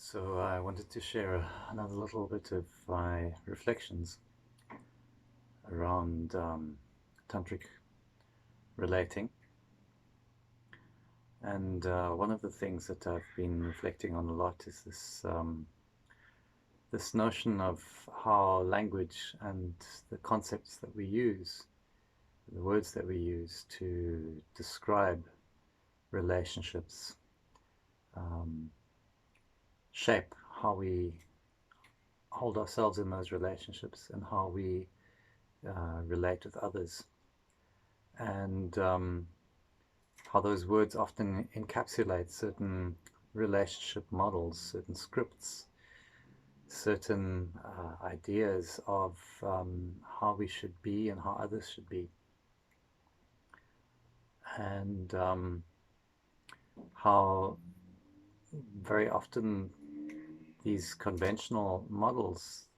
So I wanted to share another little bit of my reflections around tantric relating. And one of the things that I've been reflecting on a lot is this notion of how language and the concepts that we use, the words that we use to describe relationships, um, shape how we hold ourselves in those relationships and how we relate with others, and how those words often encapsulate certain relationship models, certain scripts, certain ideas of how we should be and how others should be, and how very often these conventional models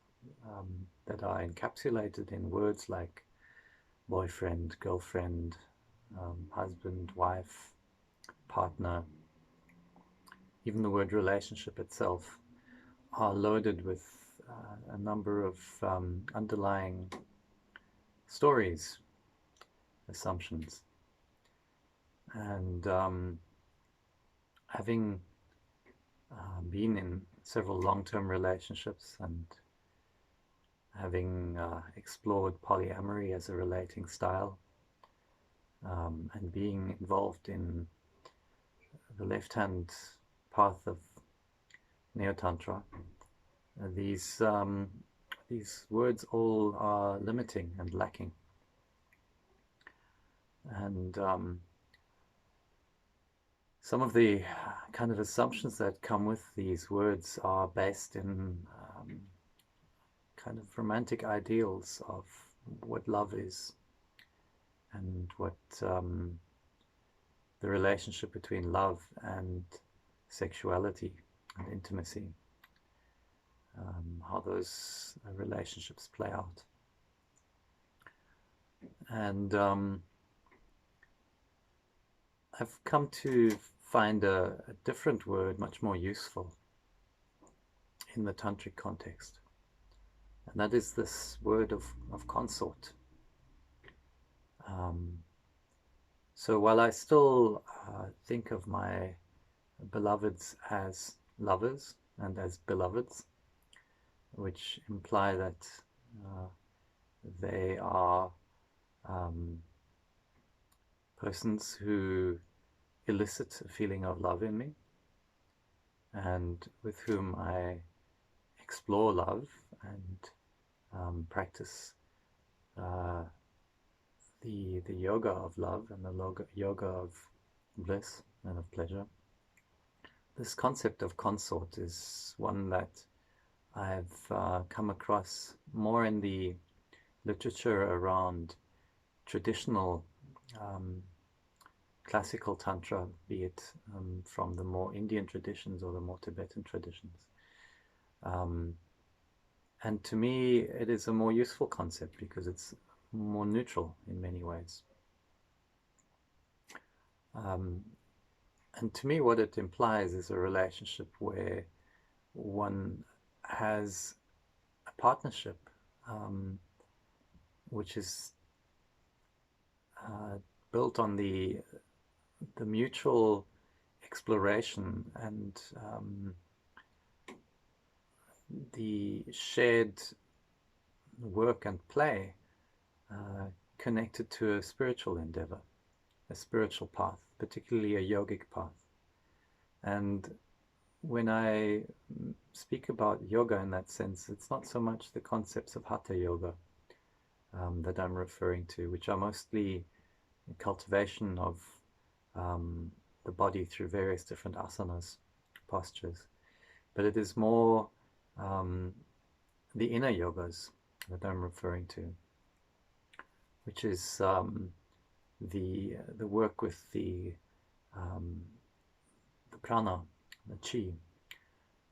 that are encapsulated in words like boyfriend, girlfriend, husband, wife, partner, even the word relationship itself, are loaded with a number of underlying stories, assumptions. And having been in several long-term relationships and having explored polyamory as a relating style, and being involved in the left-hand path of Neo-Tantra, these words all are limiting and lacking. And some of the kind of assumptions that come with these words are based in kind of romantic ideals of what love is and what the relationship between love and sexuality and intimacy, how those relationships play out. And I've come to find a different word much more useful in the tantric context, and that is this word of consort. So while I still think of my beloveds as lovers and as beloveds, which imply that they are persons who elicit a feeling of love in me and with whom I explore love and practice the yoga of love and the yoga of bliss and of pleasure. This concept of consort is one that I've come across more in the literature around traditional classical Tantra, be it from the more Indian traditions or the more Tibetan traditions. And to me, it is a more useful concept because it's more neutral in many ways. And to me, what it implies is a relationship where one has a partnership which is built on the mutual exploration and the shared work and play connected to a spiritual endeavor, a spiritual path, particularly a yogic path. And when I speak about yoga in that sense, it's not so much the concepts of hatha yoga that I'm referring to, which are mostly cultivation of the body through various different asanas, postures. But it is more the inner yogas that I'm referring to, which is the work with the prana, the chi,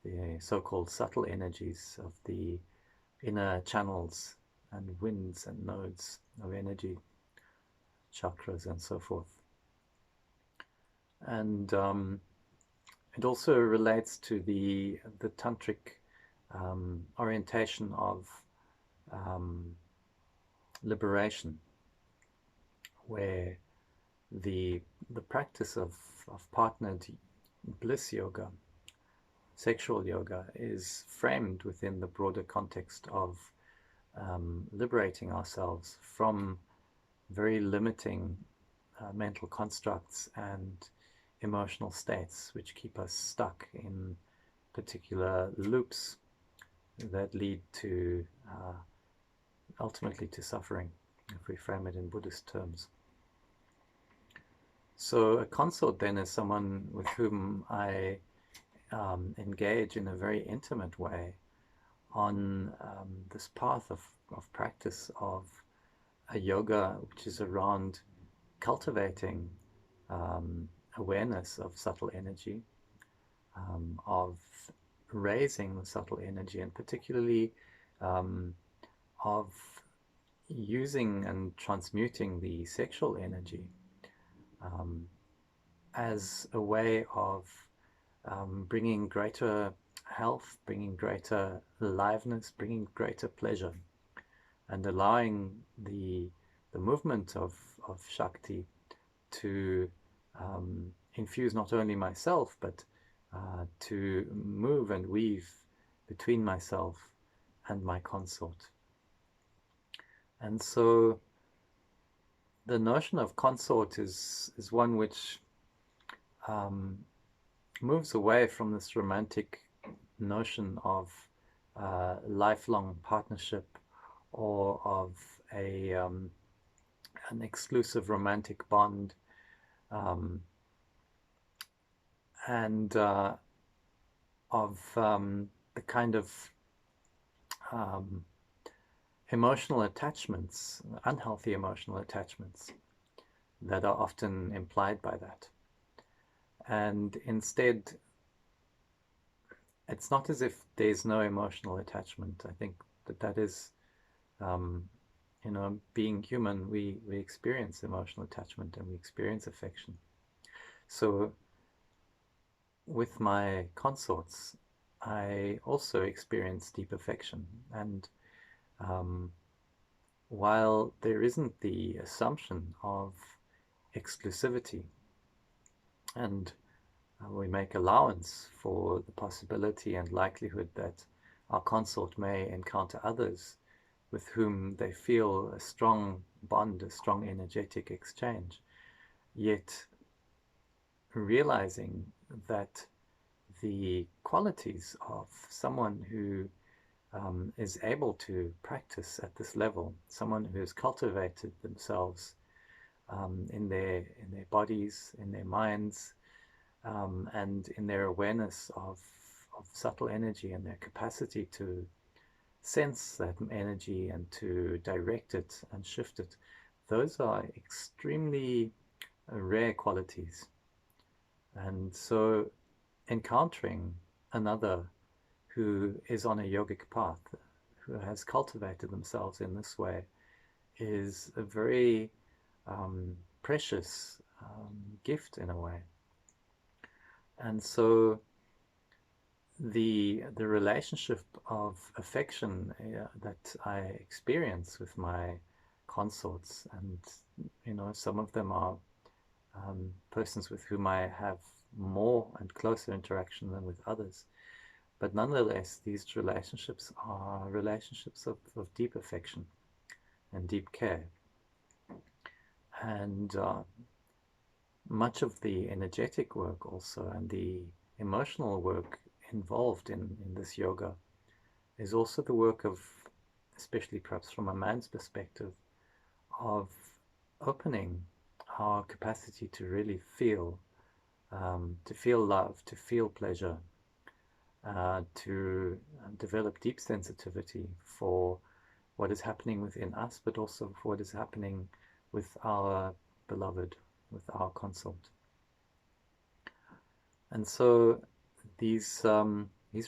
the so-called subtle energies of the inner channels and winds and nodes of energy, chakras and so forth. And it also relates to the tantric orientation of um, liberation, where the practice of partnered bliss yoga, sexual yoga, is framed within the broader context of liberating ourselves from very limiting mental constructs and emotional states which keep us stuck in particular loops that lead to ultimately to suffering, if we frame it in Buddhist terms. So a consort then is someone with whom I engage in a very intimate way on this path of practice of a yoga which is around cultivating awareness of subtle energy, of raising the subtle energy, and particularly of using and transmuting the sexual energy as a way of bringing greater health, bringing greater aliveness, bringing greater pleasure, and allowing the movement of Shakti to infuse not only myself, but to move and weave between myself and my consort. And so the notion of consort is one which moves away from this romantic notion of lifelong partnership or of an exclusive romantic bond, and of the kind of emotional attachments, unhealthy emotional attachments that are often implied by that. And instead, it's not as if there's no emotional attachment. I think that is, being human, we experience emotional attachment and we experience affection. So with my consorts, I also experience deep affection. And while there isn't the assumption of exclusivity, and we make allowance for the possibility and likelihood that our consort may encounter others with whom they feel a strong bond, a strong energetic exchange, yet realizing that the qualities of someone who is able to practice at this level, someone who has cultivated themselves in their bodies, in their minds, and in their awareness of subtle energy and their capacity to sense that energy and to direct it and shift it, those are extremely rare qualities. And so encountering another who is on a yogic path, who has cultivated themselves in this way, is a very precious gift in a way. And so the relationship of affection that I experience with my consorts, and some of them are persons with whom I have more and closer interaction than with others, but nonetheless these relationships are relationships of deep affection and deep care. And much of the energetic work also and the emotional work involved in this yoga is also the work of, especially perhaps from a man's perspective, of opening our capacity to really feel love, to feel pleasure, to develop deep sensitivity for what is happening within us, but also for what is happening with our beloved, with our consort. And so these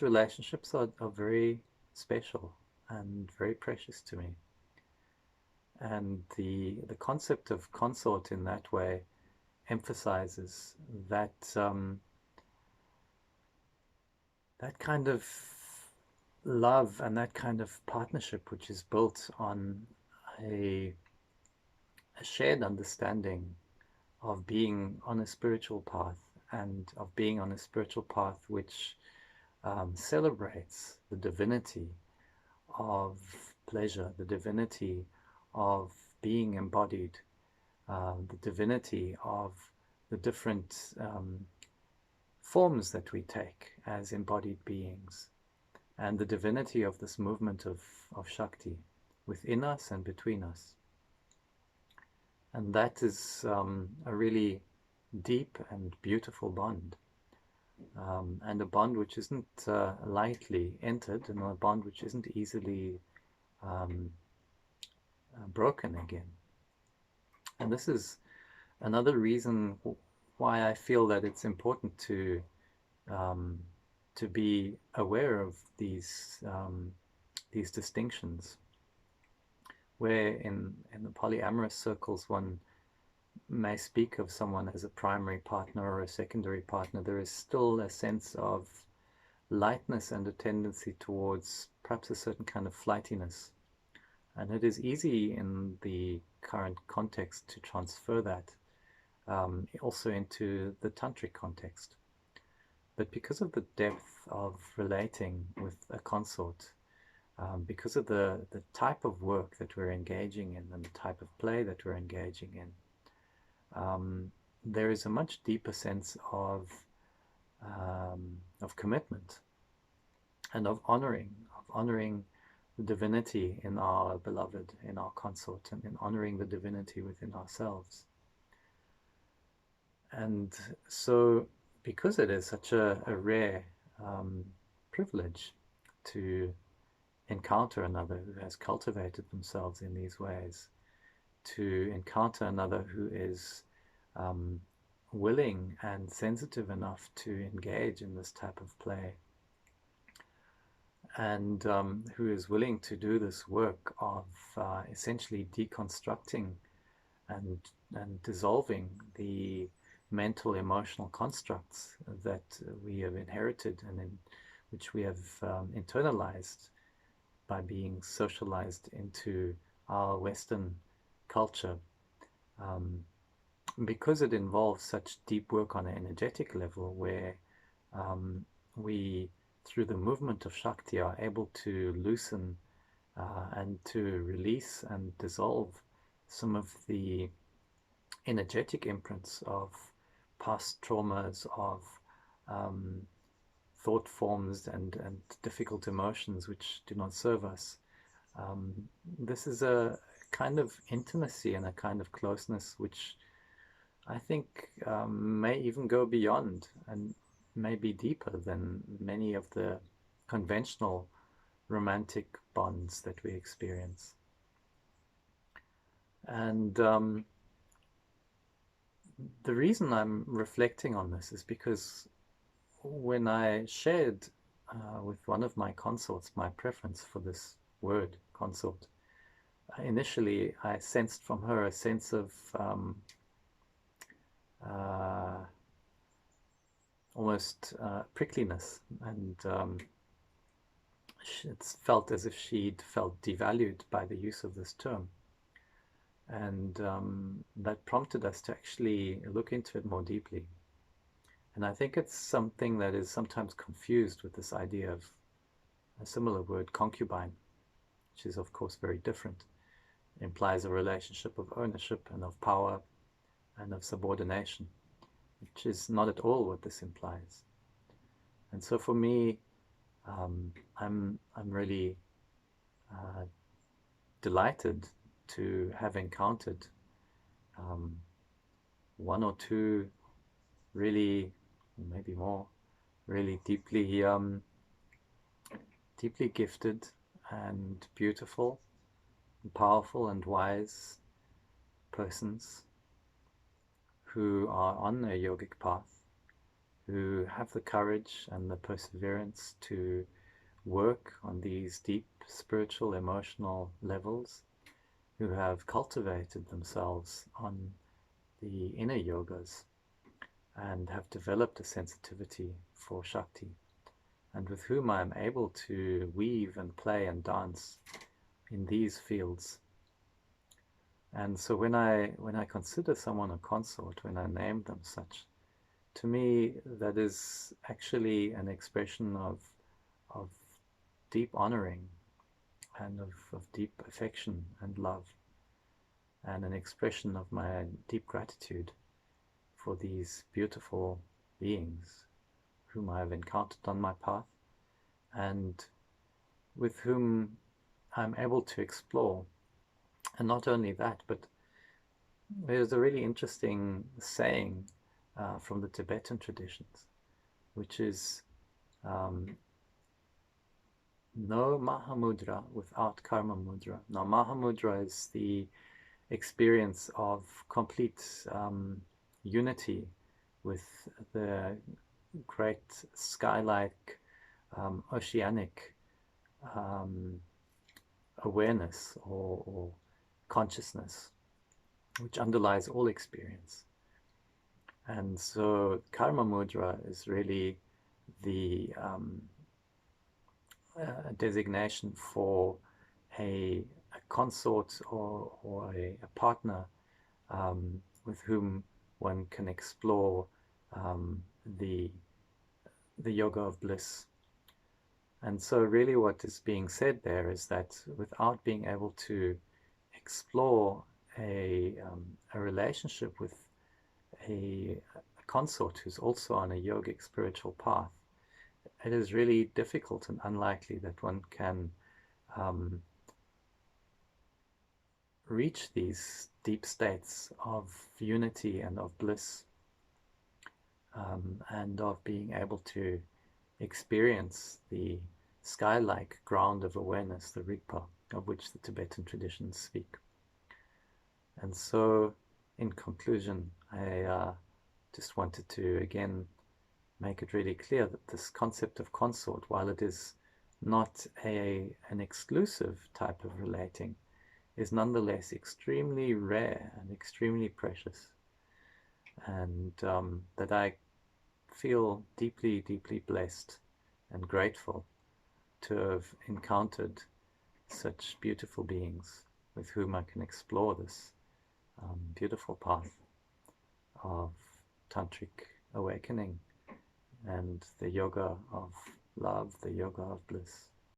relationships are very special and very precious to me. And the concept of consort in that way emphasizes that that kind of love and that kind of partnership, which is built on a, a shared understanding of being on a spiritual path, and of being on a spiritual path which celebrates the divinity of pleasure, the divinity of being embodied, the divinity of the different forms that we take as embodied beings, and the divinity of this movement of Shakti within us and between us. And that is a really deep and beautiful bond, and a bond which isn't lightly entered, and a bond which isn't easily um, broken again. And this is another reason why I feel that it's important um, to be aware of these distinctions, where in the polyamorous circles one may speak of someone as a primary partner or a secondary partner, there is still a sense of lightness and a tendency towards perhaps a certain kind of flightiness. And it is easy in the current context to transfer that also into the tantric context. But because of the depth of relating with a consort, because of the type of work that we're engaging in and the type of play that we're engaging in, there is a much deeper sense of commitment and of honoring the divinity in our beloved, in our consort, and in honoring the divinity within ourselves. And so, because it is such a rare privilege to encounter another who has cultivated themselves in these ways, to encounter another who is willing and sensitive enough to engage in this type of play, and who is willing to do this work of essentially deconstructing and dissolving the mental emotional constructs that we have inherited and in which we have internalized by being socialized into our Western culture, because it involves such deep work on an energetic level, where we, through the movement of Shakti, are able to loosen and to release and dissolve some of the energetic imprints of past traumas, of thought forms and difficult emotions which do not serve us. This is a kind of intimacy and a kind of closeness which I think may even go beyond and may be deeper than many of the conventional romantic bonds that we experience. And the reason I'm reflecting on this is because when I shared with one of my consorts my preference for this word, consort, initially I sensed from her a sense of almost prickliness, and it felt as if she'd felt devalued by the use of this term. And that prompted us to actually look into it more deeply. And I think it's something that is sometimes confused with this idea of a similar word, concubine, which is of course very different. It implies a relationship of ownership and of power and of subordination, which is not at all what this implies. And so for me, I'm really delighted to have encountered one or two really, maybe more, really deeply gifted and beautiful and powerful and wise persons who are on a yogic path, who have the courage and the perseverance to work on these deep spiritual, emotional levels, who have cultivated themselves on the inner yogas and have developed a sensitivity for Shakti. and with whom I am able to weave and play and dance in these fields. And so when I consider someone a consort, when I name them such, to me that is actually an expression of deep honoring and of deep affection and love, and an expression of my deep gratitude for these beautiful beings whom I have encountered on my path, and with whom I'm able to explore. And not only that, but there's a really interesting saying from the Tibetan traditions, which is no Mahamudra without Karma Mudra. Now, Mahamudra is the experience of complete unity with the great sky-like oceanic awareness or consciousness which underlies all experience. And so Karma Mudra is really the designation for a consort or a partner with whom one can explore the yoga of bliss. And so really what is being said there is that without being able to explore a relationship with a consort who's also on a yogic spiritual path, it is really difficult and unlikely that one can reach these deep states of unity and of bliss, and of being able to experience the sky-like ground of awareness, the Rigpa, of which the Tibetan traditions speak. And so, in conclusion, I just wanted to again make it really clear that this concept of consort, while it is not an exclusive type of relating, is nonetheless extremely rare and extremely precious, and that I feel deeply, deeply blessed and grateful to have encountered such beautiful beings with whom I can explore this beautiful path of tantric awakening and the yoga of love, the yoga of bliss.